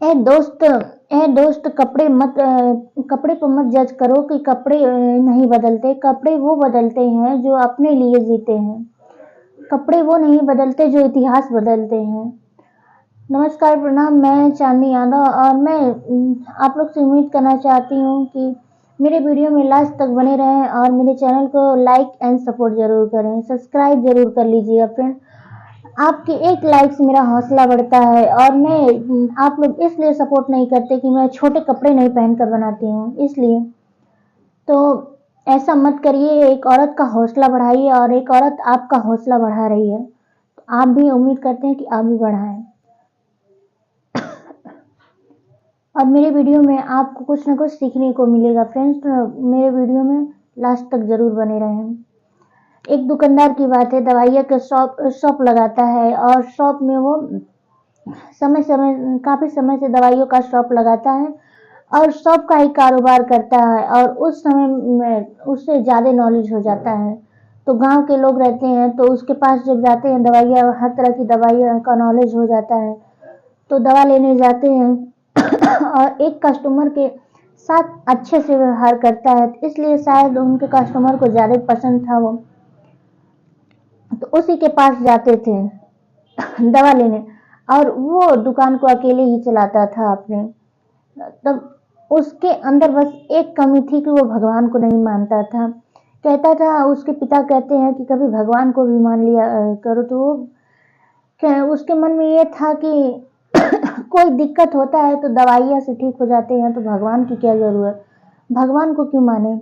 दोस्त, कपड़े पर मत जज करो कि कपड़े नहीं बदलते। कपड़े वो बदलते हैं जो अपने लिए जीते हैं। कपड़े वो नहीं बदलते जो इतिहास बदलते हैं। नमस्कार, प्रणाम। मैं चांदनी यादव और मैं आप लोग से उम्मीद करना चाहती हूँ कि मेरे वीडियो में लास्ट तक बने रहें और मेरे चैनल को लाइक एंड सपोर्ट जरूर करें। सब्सक्राइब जरूर कर लीजिएगा फ्रेंड। आपके एक लाइक से मेरा हौसला बढ़ता है और आप लोग इसलिए सपोर्ट नहीं करते कि मैं छोटे कपड़े नहीं पहनकर बनाती हूँ, इसलिए तो ऐसा मत करिए। एक औरत का हौसला बढ़ाइए और एक औरत आपका हौसला बढ़ा रही है, तो आप भी उम्मीद करते हैं कि आप भी बढ़ाएं। और मेरे वीडियो में आपको कुछ न कुछ सीखने को मिलेगा फ्रेंड्स, तो मेरे वीडियो में लास्ट तक जरूर बने रहें। एक दुकानदार की बात है, दवाइयाँ का शॉप लगाता है और शॉप में वो काफी समय से दवाइयों का शॉप लगाता है और शॉप का ही कारोबार करता है और उस समय में उससे ज्यादा नॉलेज हो जाता है। तो गांव के लोग रहते हैं तो उसके पास जब जाते हैं, दवाइयाँ, हर तरह की दवाइयाँ का नॉलेज हो जाता है, तो दवा लेने जाते हैं और एक कस्टमर के साथ अच्छे से व्यवहार करता है, इसलिए शायद उनके कस्टमर को ज्यादा पसंद था वो, तो उसी के पास जाते थे दवा लेने। और वो दुकान को अकेले ही चलाता था अपने। तब उसके अंदर बस एक कमी थी कि वो भगवान को नहीं मानता था। कहता था, उसके पिता कहते हैं कि कभी भगवान को भी मान लिया करो। तो उसके मन में ये था कि कोई दिक्कत होता है तो दवाइयाँ से ठीक हो जाते हैं, तो भगवान की क्या जरूरत, भगवान को क्यों माने।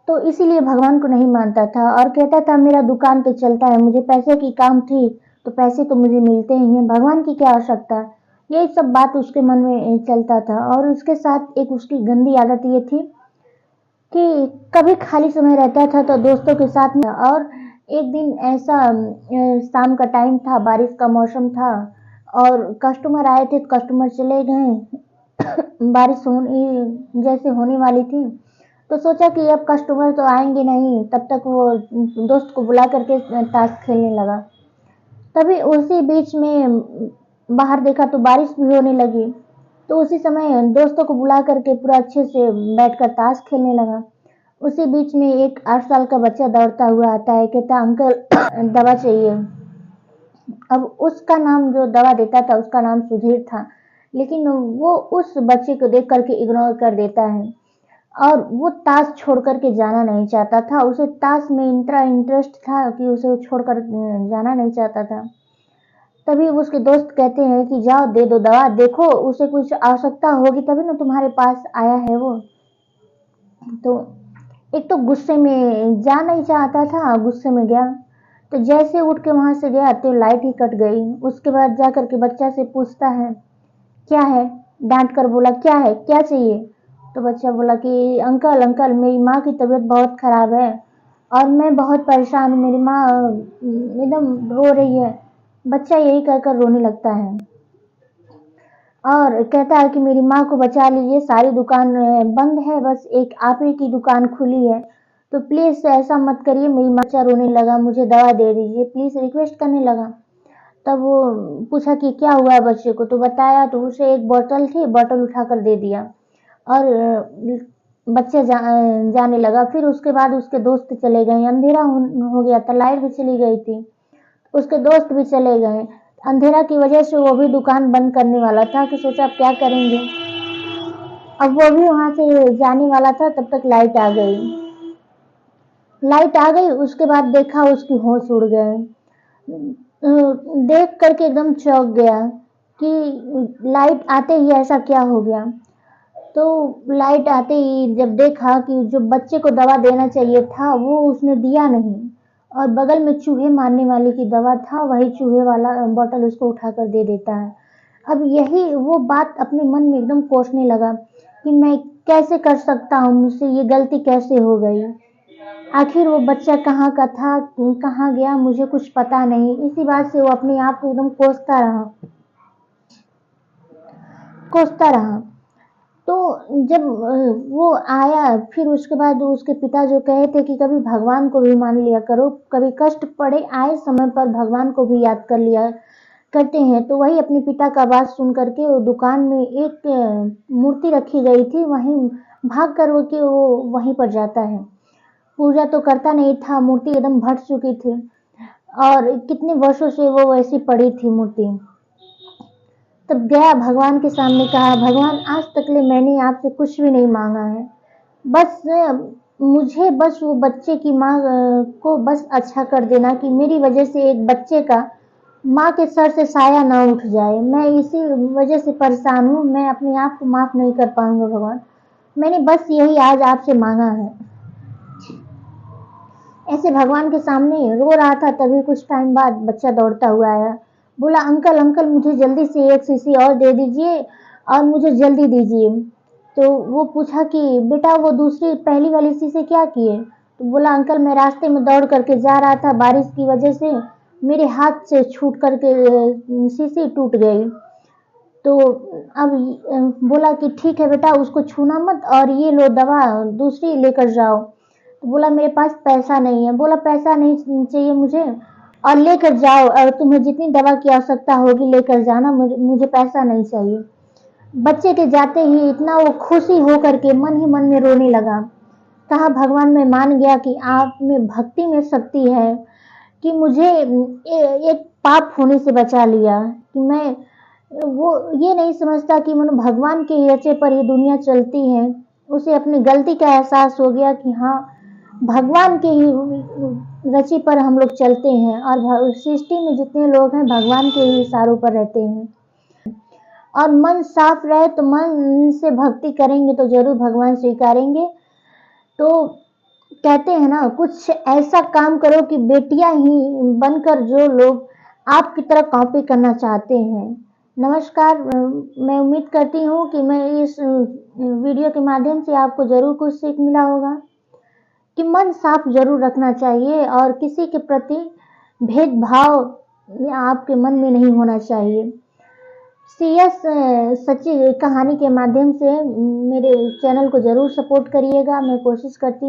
तो इसीलिए भगवान को नहीं मानता था और कहता था मेरा दुकान तो चलता है, मुझे पैसे की काम थी तो पैसे तो मुझे मिलते ही हैं, भगवान की क्या आवश्यकता। यही सब बात उसके मन में चलता था। और उसके साथ एक उसकी गंदी आदत ये थी कि कभी खाली समय रहता था तो दोस्तों के साथ में, और एक दिन ऐसा शाम का टाइम था, बारिश का मौसम था और कस्टमर आए थे, कस्टमर चले गए। बारिश जैसे होने वाली थी, तो सोचा कि अब कस्टमर तो आएंगे नहीं, तब तक वो दोस्त को बुला करके ताश खेलने लगा। तभी उसी बीच में बाहर देखा तो बारिश भी होने लगी, तो उसी समय दोस्तों को बुला करके पूरा अच्छे से बैठकर ताश खेलने लगा। उसी बीच में एक 8 साल का बच्चा दौड़ता हुआ आता है, कहता अंकल दवा चाहिए। अब उसका नाम, जो दवा देता था उसका नाम सुधीर था, लेकिन वो उस बच्चे को देख करके इग्नोर कर देता है और वो ताश छोड़ करके जाना नहीं चाहता था। उसे ताश में इतना इंटरेस्ट था कि उसे छोड़कर जाना नहीं चाहता था। तभी उसके दोस्त कहते हैं कि जाओ दे दो दवा, देखो उसे कुछ आवश्यकता होगी तभी ना तुम्हारे पास आया है वो। तो एक तो गुस्से में जा नहीं चाहता था, गुस्से में गया, तो जैसे उठ के वहां से गया तो लाइट ही कट गई। उसके बाद जा करके बच्चा से पूछता है क्या है, डांट कर बोला क्या है, क्या चाहिए। तो बच्चा बोला कि अंकल अंकल मेरी माँ की तबीयत बहुत खराब है और मैं बहुत परेशान हूँ, मेरी माँ एकदम रो रही है। बच्चा यही कहकर रोने लगता है और कहता है कि मेरी माँ को बचा लीजिए, सारी दुकान बंद है, बस एक आप ही की दुकान खुली है, तो प्लीज ऐसा मत करिए। मेरी माँ, बच्चा रोने लगा, मुझे दवा दे दीजिए प्लीज, रिक्वेस्ट करने लगा। तब वो पूछा कि क्या हुआ है बच्चे को, तो बताया, तो उसे एक बोतल थी, बोतल उठाकर दे दिया और बच्चा जाने लगा। फिर उसके बाद उसके दोस्त चले गए, अंधेरा हो गया था, लाइट भी चली गई थी, उसके दोस्त भी चले गए। अंधेरा की वजह से वो भी दुकान बंद करने वाला था कि सोचा अब क्या करेंगे। अब वो भी वहां से जाने वाला था, तब तक लाइट आ गई। लाइट आ गई, उसके बाद देखा उसकी होश उड़ गए। देख करके एकदम चौंक गया कि लाइट आते ही ऐसा क्या हो गया। तो लाइट आते ही जब देखा कि जो बच्चे को दवा देना चाहिए था वो उसने दिया नहीं, और बगल में चूहे मारने वाले की दवा था, वही चूहे वाला बोतल उसको उठाकर दे देता है। अब यही वो बात अपने मन में एकदम कोसने लगा कि मैं कैसे कर सकता हूँ, मुझसे ये गलती कैसे हो गई, आखिर वो बच्चा कहाँ का था, कहाँ गया, मुझे कुछ पता नहीं। इसी बात से वो अपने आप को एकदम कोसता रहा। तो जब वो आया, फिर उसके बाद उसके पिता जो कहे थे कि कभी भगवान को भी मान लिया करो, कभी कष्ट पड़े आए समय पर भगवान को भी याद कर लिया करते हैं। तो वही अपने पिता का बात सुन करके वो दुकान में एक मूर्ति रखी गई थी, वहीं भाग कर वो वहीं पर जाता है। पूजा तो करता नहीं था, मूर्ति एकदम भट चुकी थी और कितने वर्षों से वो वैसी पड़ी थी मूर्ति। तब गया भगवान के सामने, कहा भगवान आज तक ले मैंने आपसे कुछ भी नहीं मांगा है, बस मुझे बस वो बच्चे की माँ को बस अच्छा कर देना कि मेरी वजह से एक बच्चे का माँ के सर से साया ना उठ जाए। मैं इसी वजह से परेशान हूँ, मैं अपने आप को माफ नहीं कर पाऊंगा भगवान, मैंने बस यही आज आपसे मांगा है। ऐसे भगवान के सामने रो रहा था। तभी कुछ टाइम बाद बच्चा दौड़ता हुआ आया, बोला अंकल अंकल मुझे जल्दी से एक शीशी और दे दीजिए और मुझे जल्दी दीजिए। तो वो पूछा कि बेटा वो दूसरी पहली वाली शीशी क्या किए? तो बोला अंकल मैं रास्ते में दौड़ करके जा रहा था, बारिश की वजह से मेरे हाथ से छूट करके शीशी टूट गई। तो अब बोला कि ठीक है बेटा उसको छूना मत और ये लो दवा दूसरी लेकर जाओ। तो बोला मेरे पास पैसा नहीं है। बोला पैसा नहीं चाहिए मुझे और लेकर जाओ, और तुम्हें जितनी दवा की आवश्यकता होगी लेकर जाना, मुझे पैसा नहीं चाहिए। बच्चे के जाते ही इतना वो खुशी हो करके मन ही मन में रोने लगा। कहा भगवान मैं मान गया कि आप में भक्ति में शक्ति है कि मुझे एक पाप होने से बचा लिया, कि मैं वो ये नहीं समझता कि मन भगवान के रचे पर ही दुनिया चलती है। उसे अपनी गलती का एहसास हो गया कि हाँ भगवान के ही रचे पर हम लोग चलते हैं और सृष्टि में जितने लोग हैं भगवान के ही इशारों पर रहते हैं। और मन साफ रहे तो मन से भक्ति करेंगे तो जरूर भगवान स्वीकारेंगे। तो कहते हैं ना कुछ ऐसा काम करो कि बेटियां ही बनकर जो लोग आपकी तरह कॉपी करना चाहते हैं। नमस्कार, मैं उम्मीद करती हूँ कि मैं इस वीडियो के माध्यम से आपको जरूर कुछ सीख मिला होगा कि मन साफ जरूर रखना चाहिए और किसी के प्रति भेदभाव आपके मन में नहीं होना चाहिए। सीएस सच्ची कहानी के माध्यम से मेरे चैनल को जरूर सपोर्ट करिएगा। मैं कोशिश करती हूँ